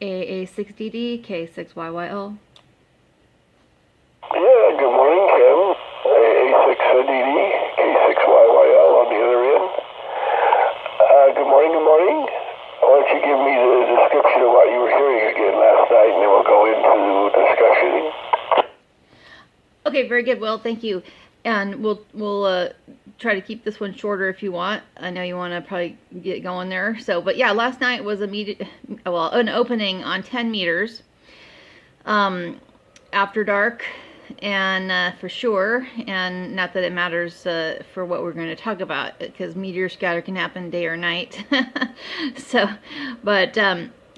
AA6DD, K6YYL. Yeah, good morning, Kim. AA6DD, K6YYL on the other end. Good morning, good morning. Why don't you give me the description of what you were hearing again last night, and then we'll go into the discussion. Okay, very good, Will. Thank you. And we'll try to keep this one shorter if you want. I know you want to probably get going there. So, but yeah, last night was an opening on 10 meters after dark, and for sure. And not that it matters for what we're going to talk about, because meteor scatter can happen day or night. So, but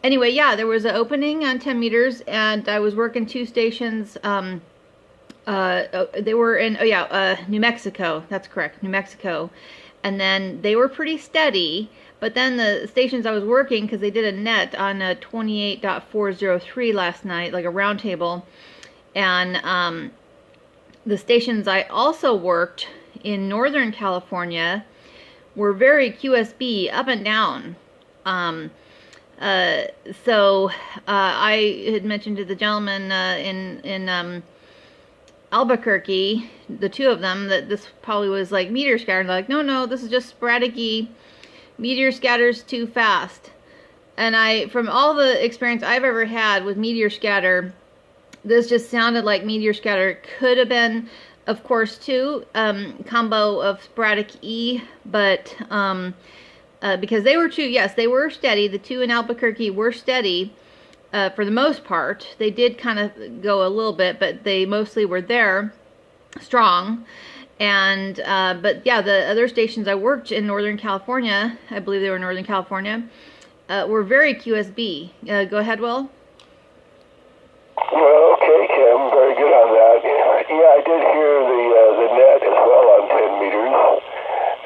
anyway, yeah, there was an opening on 10 meters, and I was working two stations. They were in, New Mexico. That's correct, New Mexico. And then they were pretty steady, but then the stations I was working, because they did a net on a 28.403 last night, like a round table. And the stations I also worked in Northern California were very QSB, up and down. So I had mentioned to the gentleman in Albuquerque, the two of them, that this probably was like meteor scatter. And they're like, no, this is just Sporadic-E. Meteor scatters too fast. And from all the experience I've ever had with meteor scatter, this just sounded like meteor scatter. Could have been, of course, too, combo of Sporadic-E, but because they were yes, they were steady. The two in Albuquerque were steady. For the most part. They did kind of go a little bit, but they mostly were there, strong. And but yeah, the other stations I worked in Northern California, I believe they were Northern California, were very QSB. Go ahead, Will. Well, okay, Kim, very good on that. Yeah, I did hear the net as well on 10 meters,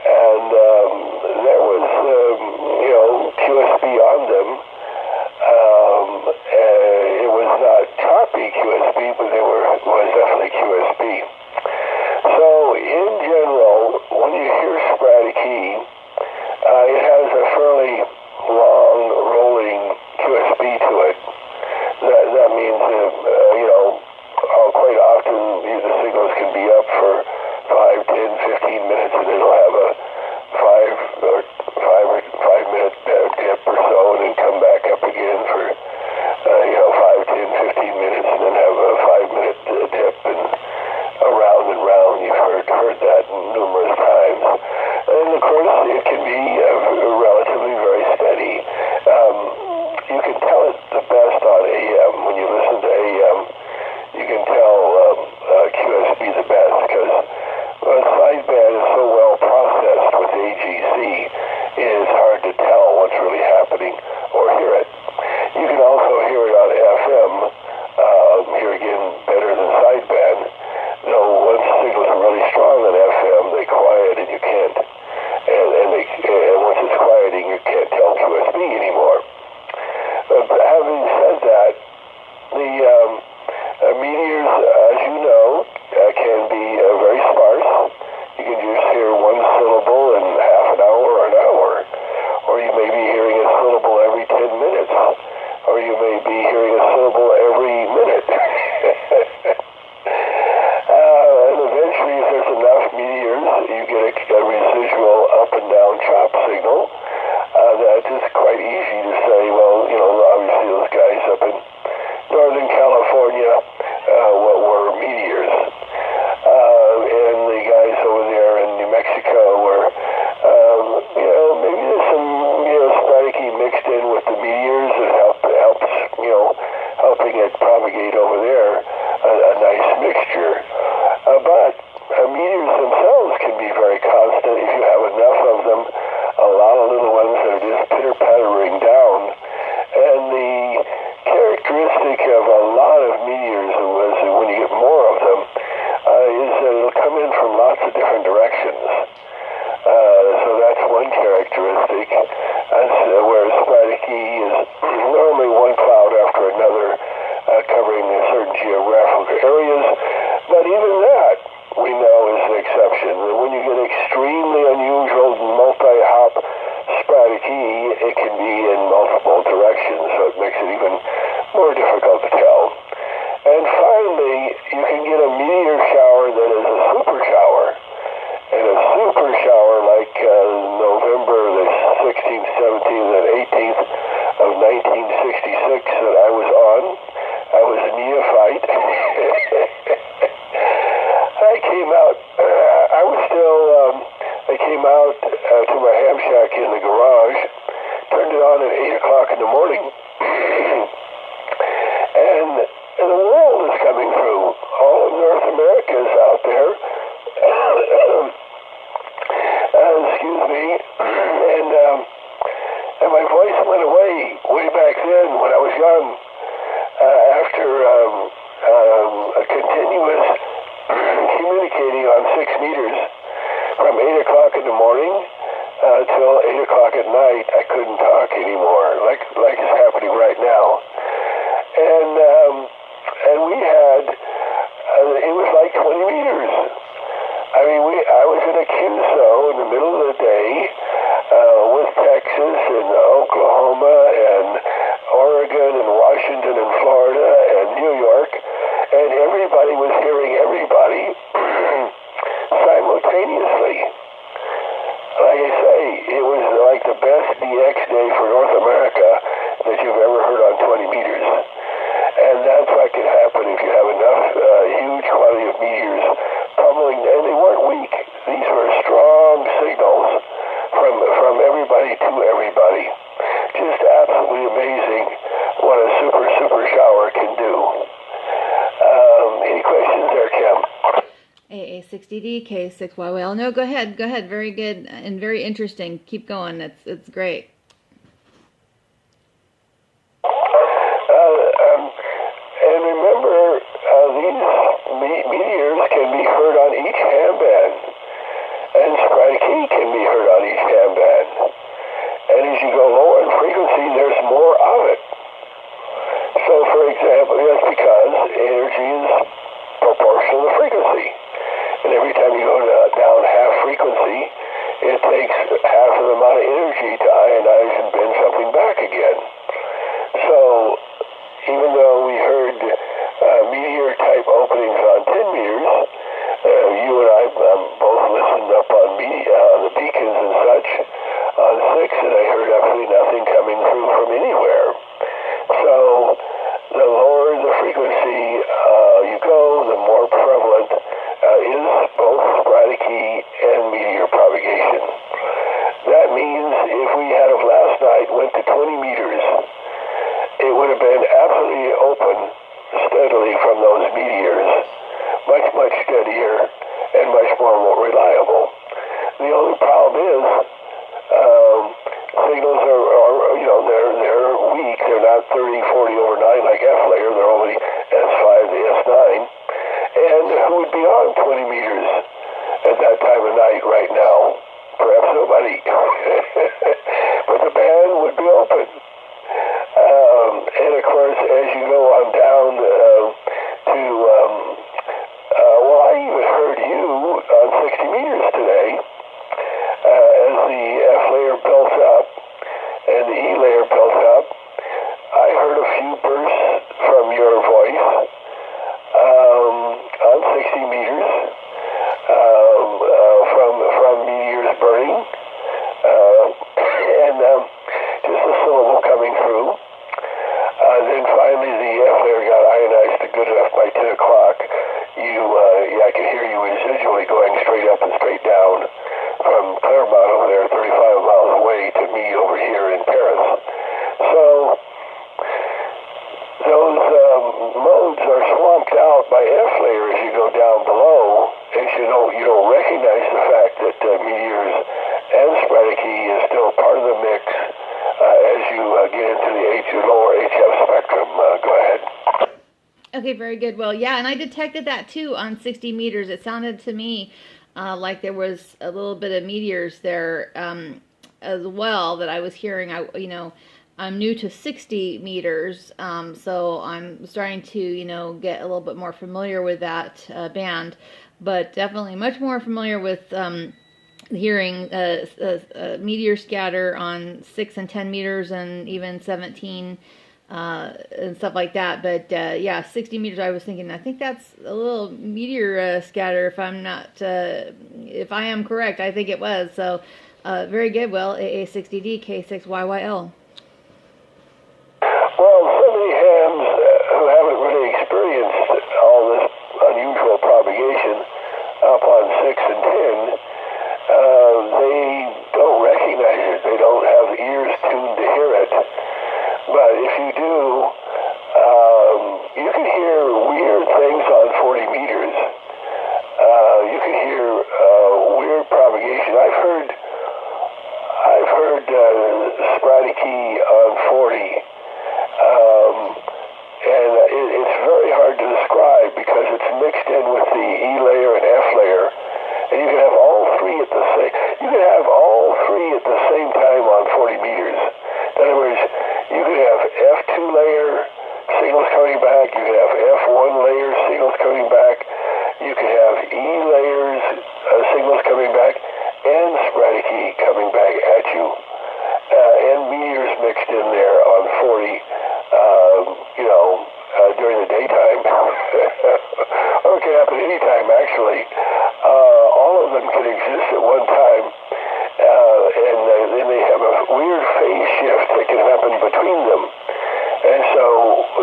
and there was QSB on them. It was not choppy QSB, but was definitely QSB. So, in general, when you hear Sporadic-E, it has a fairly long rolling QSB to it. That means quite often the signals can be up for 5, 10, 15 minutes, and it'll have a 5-minute dip or so, and then come back up again for 5, 10, 15 minutes, and then have a 5-minute dip, and around and round. You've heard that numerous times. And of course, it can be relatively very steady. You can tell it the best on AM. When you listen to AM, you can tell QSB the best, because sideband is so well processed with AGC, it is hard to tell what's really happening or hear it. You can also hear it on FM, here again, better than sideband. Though once signals are really strong on FM, they quiet and you can't, and once it's quieting, you can't tell QSB anymore. But having said that, the meteors, as you know, can be very sparse. You can just hear one syllable in half an hour or an hour, or you may be hearing a syllable every 10 minutes, or you may be hearing a syllable every minute. And eventually, if there's enough meteors, you get a residual up and down chop signal. That is quite easy to say, well, obviously those guys up in Northern California were meteors. And the guys over there in New Mexico were, maybe there's some, Sporadic-E mixed in with the meteors that helps, helping it propagate over there, a nice mixture. But meteors themselves can be very constant if you have enough of them, a lot of little ones that are just pitter-pattering down. And the characteristic of a lot of meteors, when you get more of them, is that it'll come in from lots of different directions. So that's one characteristic. Whereas Sporadic-E is normally one cloud after another, covering certain geographical areas. But even that, we know, is an exception. When you get extremely unusual multi-hop Sporadic-E, it can be in multiple directions, so it makes it even 18th of 1966 that I was on. I was a neophyte. I came out, I came out to my ham shack in the garage, turned it on at 8 o'clock in the morning, and the world is coming through. All of North America is out there. Excuse me. And my voice went away way back then when I was young, after a continuous communicating on 6 meters from 8 o'clock in the morning till 8 o'clock at night. I couldn't talk anymore, like it's happening right now. And we had, it was like 20 meters. I mean, I was in a QSO in the middle of the day with Texas and Oklahoma and Oregon and Washington and Florida and New York, and everybody was hearing everybody simultaneously. Like I say, it was like the best DX day for North America that you've ever heard on 20 meters. And that's what can happen if you have enough huge quantity of meteors pummeling, and they weren't weak. These were strong signals from everybody to everybody. Just absolutely amazing what a super shower can do. Any questions there, Kim? AA6DD, K6YYL. No, go ahead. Very good and very interesting. Keep going. It's great. And remember, these meteors can be heard on each ham band, and Sporadic-E can be heard on each ham band. And as you go lower in frequency, there's more of it. So, for example, that's because energy is proportional to frequency. And every time you go down half frequency, it takes half of the amount of energy to ionize and bend something back again. So, even though we heard meteor-type openings on 10 meters, you and I both listened up on the beacons and such on 6, and I heard absolutely nothing coming through from anywhere. So, the lower the frequency you go, the more prevalent is both Sporadic-E and meteor propagation. That means if we had of last night went to 20 meters, it would have been absolutely open steadily from those meteors, much steadier and much more reliable. The only problem is signals are they're weak. They're not 30, 40 over 9 like F layer. They're only S5 to S9. And who would be on 20 meters at that time of night right now? Perhaps nobody. But the band would be open. And of course, as you go on down to, I even heard you on 60 meters today, as the F layer built up and the E layer built up. I heard a few bursts from your voice on 60 meters from meteors burning, and just a syllable coming through. Then finally the F layer got ionized to good enough by 10 o'clock. I could hear you residually going straight up and straight down from Claremont over there, 35 miles away, to me over here in Paris. So those modes are swamped out by F layer as you go down below, and you don't recognize the fact that meteors and Sporadic-E is still part of the mix as you get into the lower HF spectrum. Go ahead. Okay, very good. Well, yeah, and I detected that too on 60 meters. It sounded to me like there was a little bit of meteors there as well that I was hearing. I'm new to 60 meters, so I'm starting to, get a little bit more familiar with that band, but definitely much more familiar with hearing meteor scatter on 6 and 10 meters and even 17 and stuff like that. But yeah, 60 meters, I was thinking, I think that's a little meteor scatter if I'm not, if I am correct, I think it was. So very good. Well, AA6DD, K6YYL. when they experience all this unusual propagation up on 6 and 10, they don't recognize it. They don't have ears tuned to hear it. But if you do, you can hear weird things on 40 meters. You can hear weird propagation. I've heard Sporadic-E on 40. And it's very hard to describe because it's mixed in with the E layer and F layer, and you can have all three at the same. You can have all three at the same time on 40 meters. In other words, you can have F2 layer signals coming back. You can have F1 layer signals coming back. You can have E layers signals coming back, and Sporadic-E coming back at you, and meteors mixed in there on 40. During the daytime, or it can happen anytime, actually. All of them can exist at one time, and then they have a weird phase shift that can happen between them. And so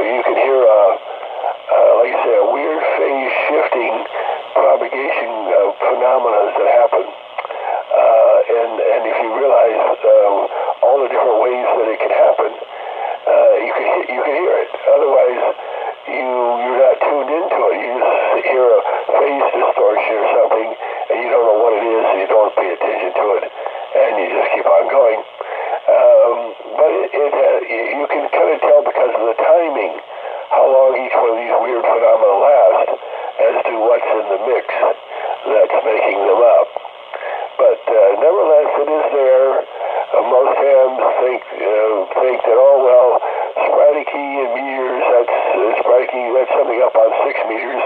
you can hear, like I say, a weird phase shifting propagation phenomena that happen. And if you realize all the different ways that it can happen, you can hear it. Otherwise, you're not tuned into it. You just hear a phase distortion or something, and you don't know what it is, and you don't pay attention to it, and you just keep on going. But you can kind of tell because of the timing how long each one of these weird phenomena last as to what's in the mix that's making them up. But nevertheless, it is there. Most hams think that, oh well, Sporadic-E and meteors, Sporadic-E, that's something up on 6 meters,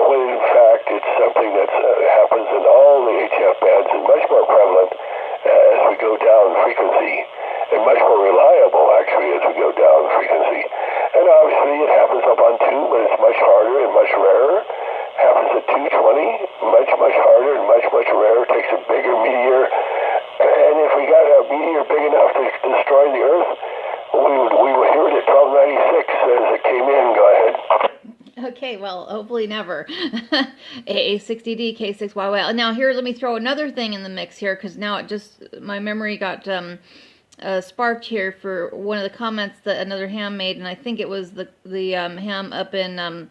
when in fact it's something that happens in all the HF bands and much more prevalent as we go down frequency, and much more reliable actually as we go down frequency. And obviously it happens up on 2, but it's much harder and much rarer. Happens at 220, much harder and much rarer. Takes a bigger meteor, and if we got a meteor big enough to destroy the Earth, we would hear it at 1296 as it came in. Go ahead. Okay, well, hopefully never. AA6DD, K6YYL. Now here, let me throw another thing in the mix here, because now my memory got sparked here for one of the comments that another ham made, and I think it was the ham up in, I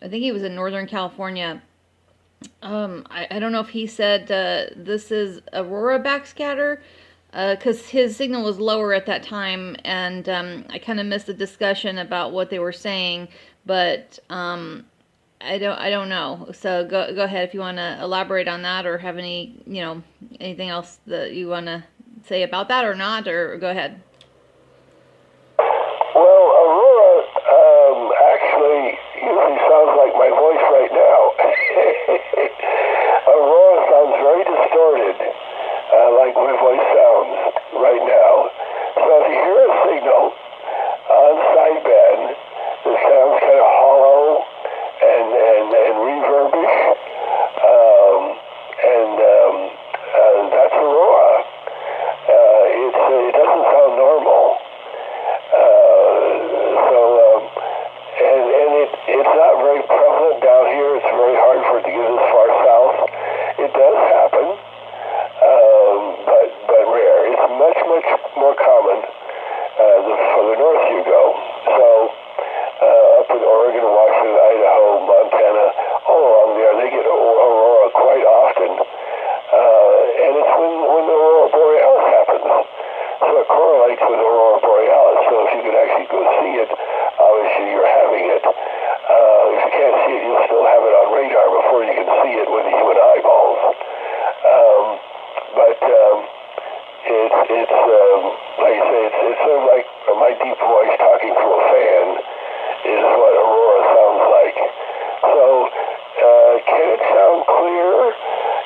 think he was in Northern California. I don't know if he said this is Aurora backscatter, because his signal was lower at that time, and I kind of missed the discussion about what they were saying, but I don't know. So go ahead if you want to elaborate on that, or have any anything else that you want to say about that or not, or go ahead. Well, Aurora actually usually sounds like my voice right now. Aurora sounds very distorted, like my voice sounds right now. So if you hear a signal on sideband that sounds kind of hollow and reverbish, that's Aurora. It doesn't sound normal. It's not very prevalent down here. It's very hard for it to get this far south. It does happen, but rare. It's much more common the further north you go. So up in Oregon, Washington, Idaho, Montana, all along there, they get Aurora quite often, and it's when the Aurora Borealis happens. So it correlates with Aurora Borealis. So if you could actually go see it, obviously you're having it. If you can't see it, you'll still have it on radar before you can see it with the human eyeballs. But it's like I say, it's sort of like my deep voice talking through a fan is what Aurora sounds like. So can it sound clear?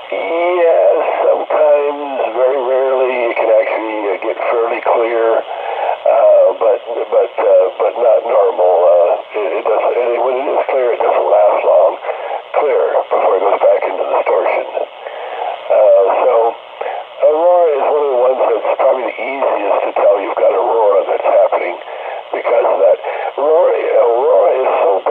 Yes, sometimes, very rarely, it can actually get fairly clear, but not normal. It doesn't. When it is clear, it doesn't last long. Clear before it goes back into distortion. So Aurora is one of the ones that's probably the easiest to tell you've got Aurora that's happening because of that. Aurora is so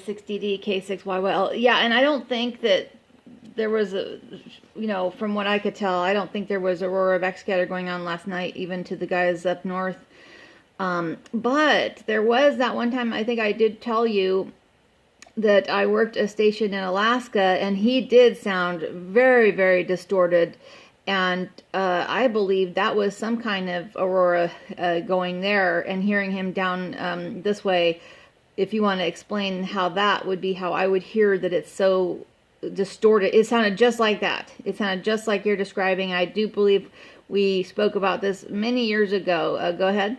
AA6DD, K6YYL. Yeah, and I don't think that there was a, from what I could tell, I don't think there was Aurora backscatter going on last night, even to the guys up north. But there was that one time, I think I did tell you that I worked a station in Alaska, and he did sound very, very distorted. And I believe that was some kind of Aurora going there, and hearing him down this way. If you want to explain how that would be, how I would hear that it's so distorted. It sounded just like that. It sounded just like you're describing. I do believe we spoke about this many years ago. Go ahead.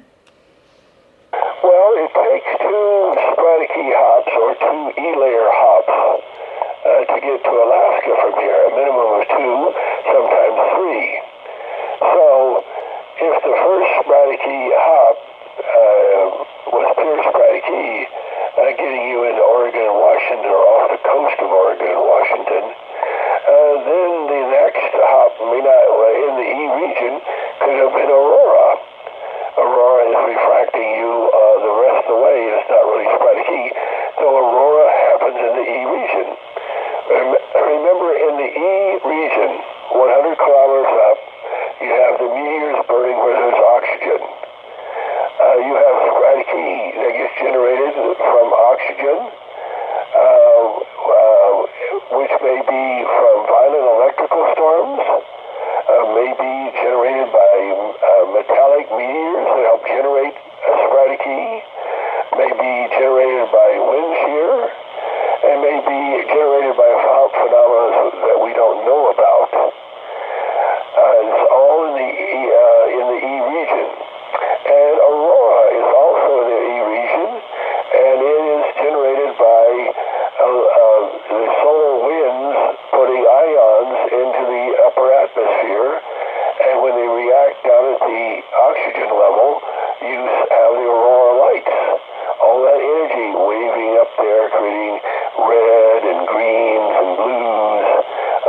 Well, it takes two Sporadic-E hops or two E-layer hops to get to Alaska from here. A minimum of two, sometimes three. So, if the first Sporadic-E hop was pure Sporadic-E, getting you into Oregon and Washington, or off the coast of Oregon and Washington, then the next hop may not, in the E region, could have been Aurora. Aurora is refracting you the rest of the way, and it's not really Sporadic-E, so Aurora happens in the E region. Remember, in the E region, 100 kilometers up, you have the meteors burning where there's oxygen. You have Sporadic-E that gets generated from oxygen, which may be from violent electrical storms, may be generated by metallic meteors that help generate Sporadic-E, may be generated by wind shear, and may be generated by phenomena that we don't know about. It's all in the E region. And Aurora is also in the E region, and it is generated by the solar winds putting ions into the upper atmosphere, and when they react down at the oxygen level, you have the Aurora lights. All that energy waving up there, creating red and greens and blues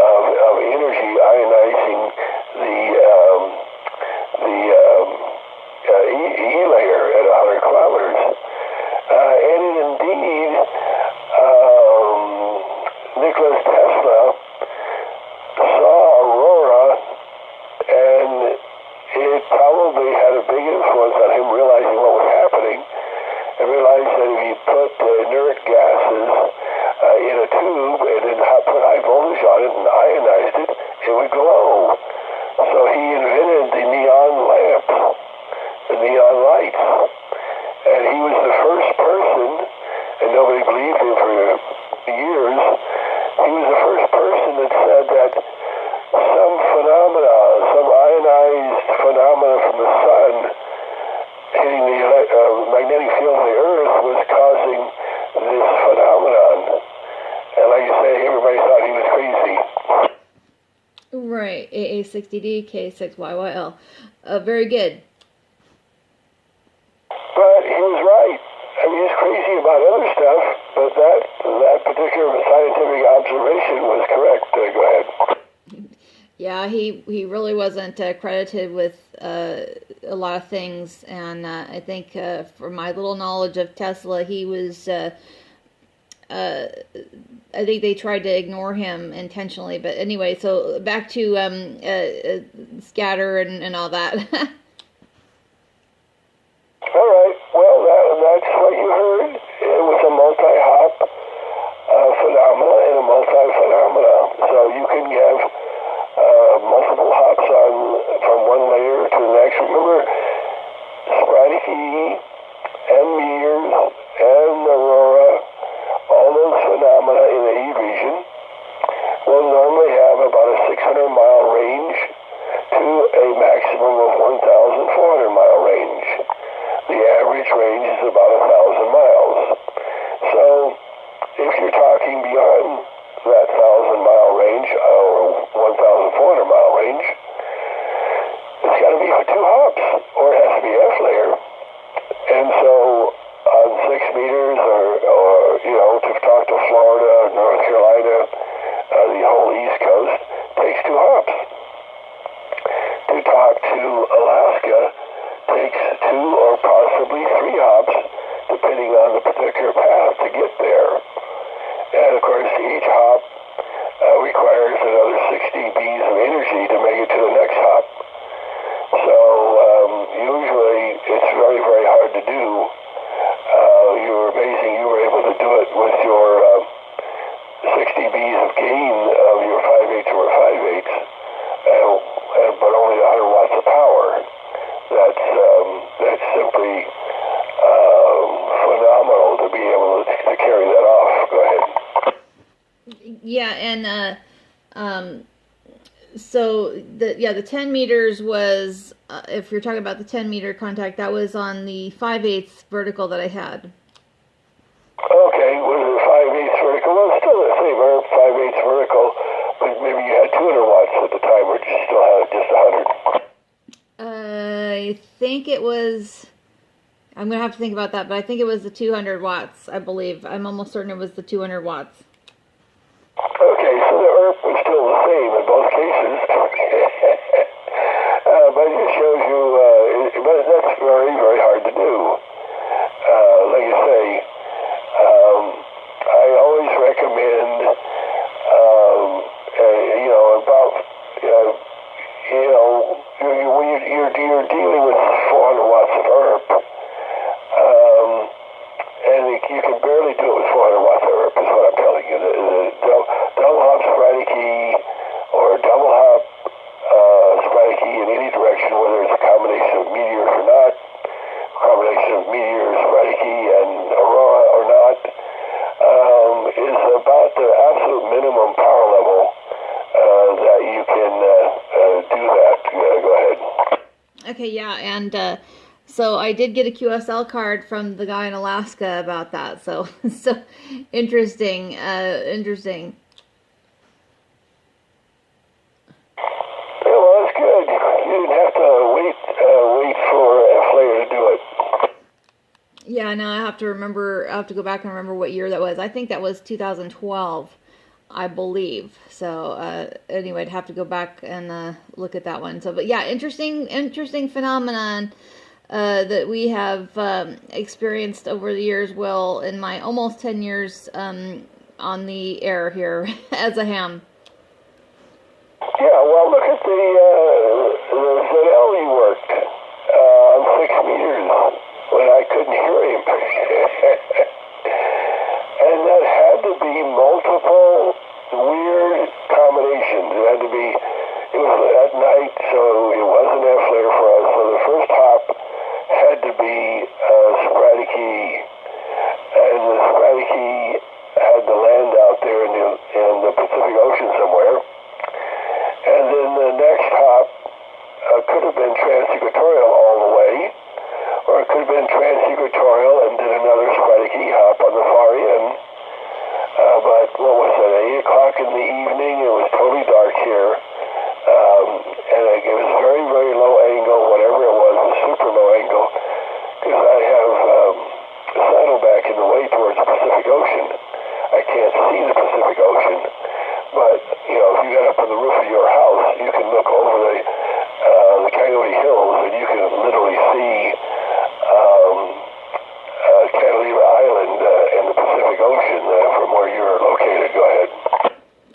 of energy ionizing the E-layer at 100 kilometers. And indeed, Nicholas Tesla saw Aurora, and it probably had a big influence on him realizing what was happening, and realized that if you put inert gases in a tube and then put high voltage on it and ionized it, it would glow. So he invented the neon lamp, the neon lights. And he was the first person, and nobody believed him for years, he was the first person that said that some phenomena, some ionized phenomena from the sun hitting the magnetic field of the Earth was causing this phenomenon. And like you say, everybody thought he was crazy. Right, AA6DD, K6YYL. Very good. But he was right. I mean, he's crazy about other stuff, but that particular scientific observation was correct. Go ahead. Yeah, he really wasn't credited with a lot of things, and I think from my little knowledge of Tesla, he was. I think they tried to ignore him intentionally, but anyway. So back to scatter and all that. All right. Well, that's what you heard. It was a multi-hop phenomena and a multi-phenomena. So you can have multiple hops from one layer to the next. Remember, Sporadic-E and Meteor and Aurora, all those phenomena in the E region will normally have about a 600-mile range to a maximum of 1,400-mile range. The average range is about 1,000 miles. So if you're talking beyond that 1,000-mile range or 1,400-mile range, it's got to be for two hops, or it has to be F-layer. And so on 6 meters or to talk to Florida, North Carolina, the whole East Coast, takes two hops. To talk to Alaska takes 2 or possibly 3 hops, depending on the particular path to get there. And of course, each hop requires another 60 bees of energy to make it to the next hop. So usually it's very, very hard to do. You're amazing you were able to do it with your 60 bees of gain of your 5/8 or 5/8, but only 100 watts of power. That's simply phenomenal to be able to carry that off. Go ahead. Yeah, and so the 10 meters was, if you're talking about the 10 meter contact, that was on the 5/8 vertical that I had. Okay, was it 5/8 vertical? Well, it's still the same, 5/8 vertical, but maybe you had 200 watts at the time, or you still had just 100? I think it was, I'm going to have to think about that, but I think it was the 200 watts, I believe. I'm almost certain it was the 200 watts. Okay, so the ERP was still the same in both cases. But it just shows you, but that's very, very hard to do. Like I say, I always recommend, when you're dealing with 400 watts of ERP, and you can barely do it with 400 watts of ERP, is what I'm telling you. The double hop Sporadic-E or double hop Sporadic-E in any direction, whether it's a combination of Meteors or not, a combination of Meteor, Sporadic-E, and Aurora or not, is about the absolute minimum power level that you can do that. Go ahead. Okay, yeah, and so I did get a QSL card from the guy in Alaska about that. So interesting, interesting. Yeah, well, that's good. You didn't have to wait for a flare to do it. Yeah, no, I have to go back and remember what year that was. I think that was 2012, I believe. So anyway, I'd have to go back and look at that one. So, but yeah, interesting phenomenon that we have experienced over the years. Well, in my almost 10 years on the air here as a ham. Yeah, well, look at the ZL you worked on 6 meters when I couldn't hear him. And that had to be multiple weird combinations. It was at night, so it wasn't that flare for us. So the first hop had to be Sporadic-E, and the Sporadic-E had to land out there in the Pacific Ocean somewhere. And then the next hop could have been transequatorial all the way, or it could have been transequatorial and did another Sporadic-E hop on the far end. But what was it, 8 o'clock in the evening? It was totally dark here. And it was very, very low angle, whatever it was super low angle, because I have a saddleback in the way towards the Pacific Ocean. I can't see the Pacific Ocean, but, if you got up on the roof of your house, you can look over the Coyote Hills, and you can literally see Catalina Island in the Pacific Ocean from where you're located. Go ahead.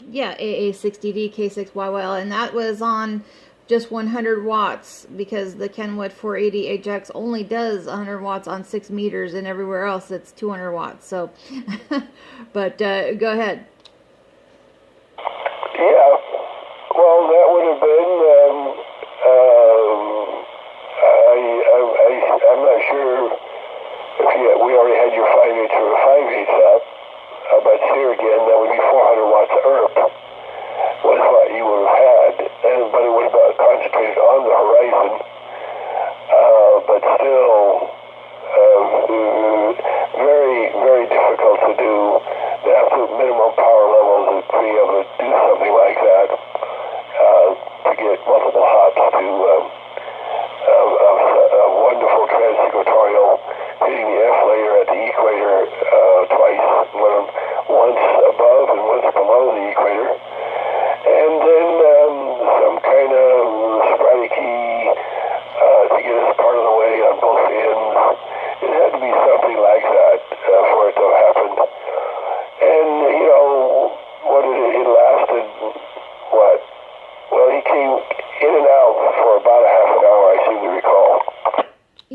Yeah, AA6DD, K6YYL, and that was on just 100 watts because the Kenwood 480 Ajax only does 100 watts on 6 meters, and everywhere else it's 200 watts. So, but go ahead. Yeah, well, that would have been, I'm not sure if we already had your 5/8 or 5/8 up, but here again, that would be 400 watts of ERP was what you would have had, but it would have concentrated on the horizon, but still very, very difficult to do the absolute minimum power levels to be able to do something like that, to get multiple hops to a wonderful transequatorial, hitting the F layer at the equator twice, once above and once below the equator, and then some kind of Sporadic-E to get us part of the way on both ends. It had to be something like that for it to have happened. And,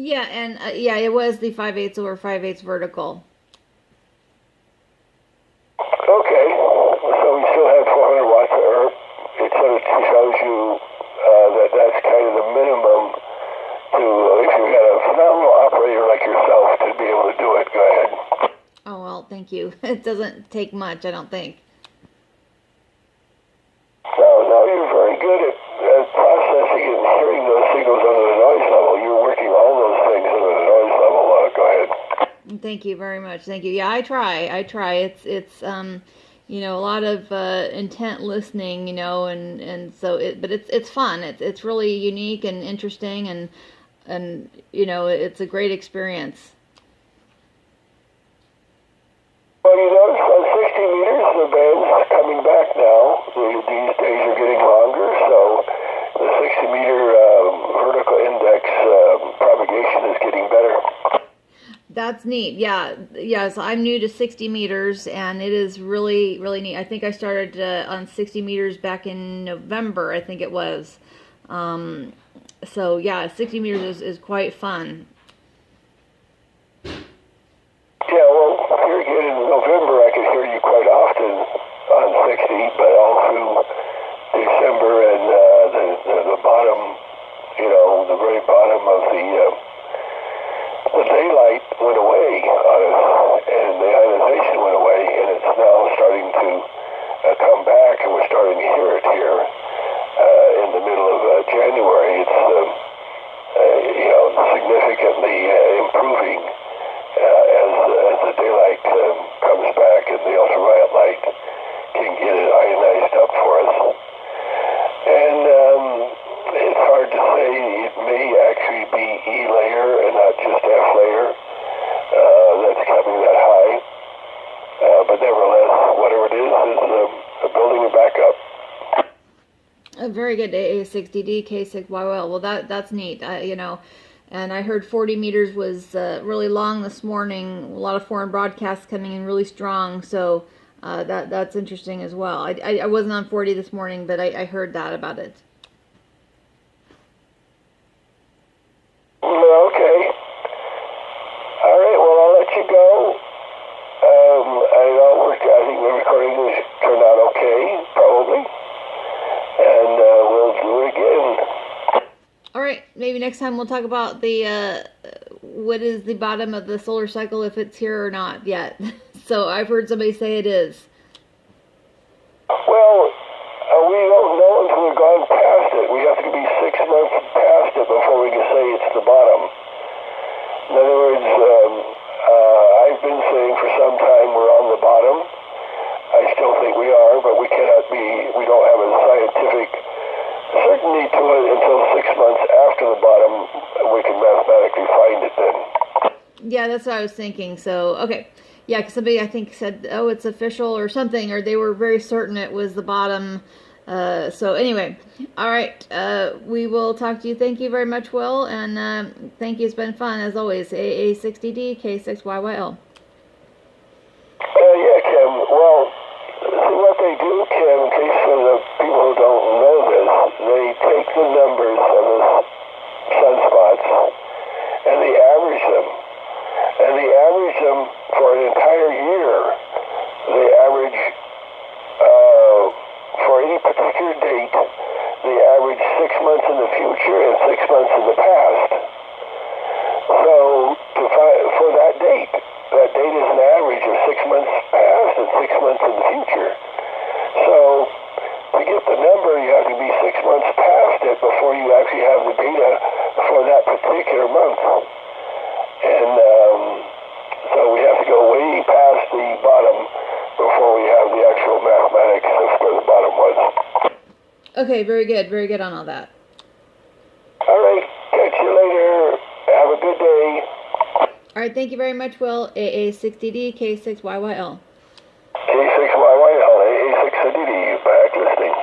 Yeah, and yeah, it was the 5/8 over 5/8 vertical. Okay, so we still have 400 watts of ERP. It sort of shows you that that's kind of the minimum to, if you got a phenomenal operator like yourself, to be able to do it. Go ahead. Oh, well, thank you. It doesn't take much, I don't think. No, you're very good at processing and hearing those signals under the noise level. You're working all those things under the noise level. Go ahead. Thank you very much. Thank you. Yeah, I try. It's you know, a lot of intent listening, you know, and so but it's fun. It's really unique and interesting, and you know, it's a great experience. Well, you notice on 60 meters, the band's coming back now. These days are getting longer, so the 60-meter vertical index propagation is getting better. That's neat. Yeah. So I'm new to 60 meters, and it is really, really neat. I think I started on 60 meters back in November, I think it was. So yeah, 60 meters is quite fun. Yeah, well, here again in November, I could hear you quite often on 60, but all through December and the bottom, you know, the very bottom of the daylight went away on us, and the ionization went away, and it's now starting to come back, and we're starting to hear it here in the middle of January. It's, you know, significantly improving. As the daylight comes back and the ultraviolet light can get it ionized up for us. And it's hard to say. It may actually be E layer and not just F layer that's coming that high. But nevertheless, whatever it is building it back up. Very good. AA6DD, K6YYL. Well, that's neat. You know. And I heard 40 meters was really long this morning. A lot of foreign broadcasts coming in really strong, so that's interesting as well. I wasn't on 40 this morning, but I heard that about it. Okay. All right, well, I'll let you go. I think the recording turned out okay, probably. And we'll do it again. All right, maybe next time we'll talk about the what is the bottom of the solar cycle, if it's here or not yet. So I've heard somebody say it is. Well, we don't know until we've gone past it. We have to be 6 months past it before we can say it's the bottom. In other words, I've been saying for some time we're on the bottom. I still think we are, but we don't have a scientific certainty to it until 6 months after the bottom. We can mathematically find it then. Yeah, that's what I was thinking. So, okay. Yeah, because somebody, I think, said, oh, it's official or something, or they were very certain it was the bottom. So, anyway. All right. We will talk to you. Thank you very much, Will. And thank you. It's been fun, as always. AA6DD, K6YYL. Yeah, Kim. Well, see what they do, Kim, in case for the people who don't know this, they take the numbers of the sunspots and they average them. And they average them for an entire year. They average, for any particular date, they average 6 months in the future and 6 months in the past. So, for that date is an average of 6 months past and 6 months in the future. So, to get the number, you have to be 6 months past it before you actually have the data for that particular month. And so we have to go way past the bottom before we have the actual mathematics of where the bottom was. Okay, very good. Very good on all that. All right, catch you later. Have a good day. All right, thank you very much, Will. AA6DD, K6YYL. K6YYL, AA6DD, back listening.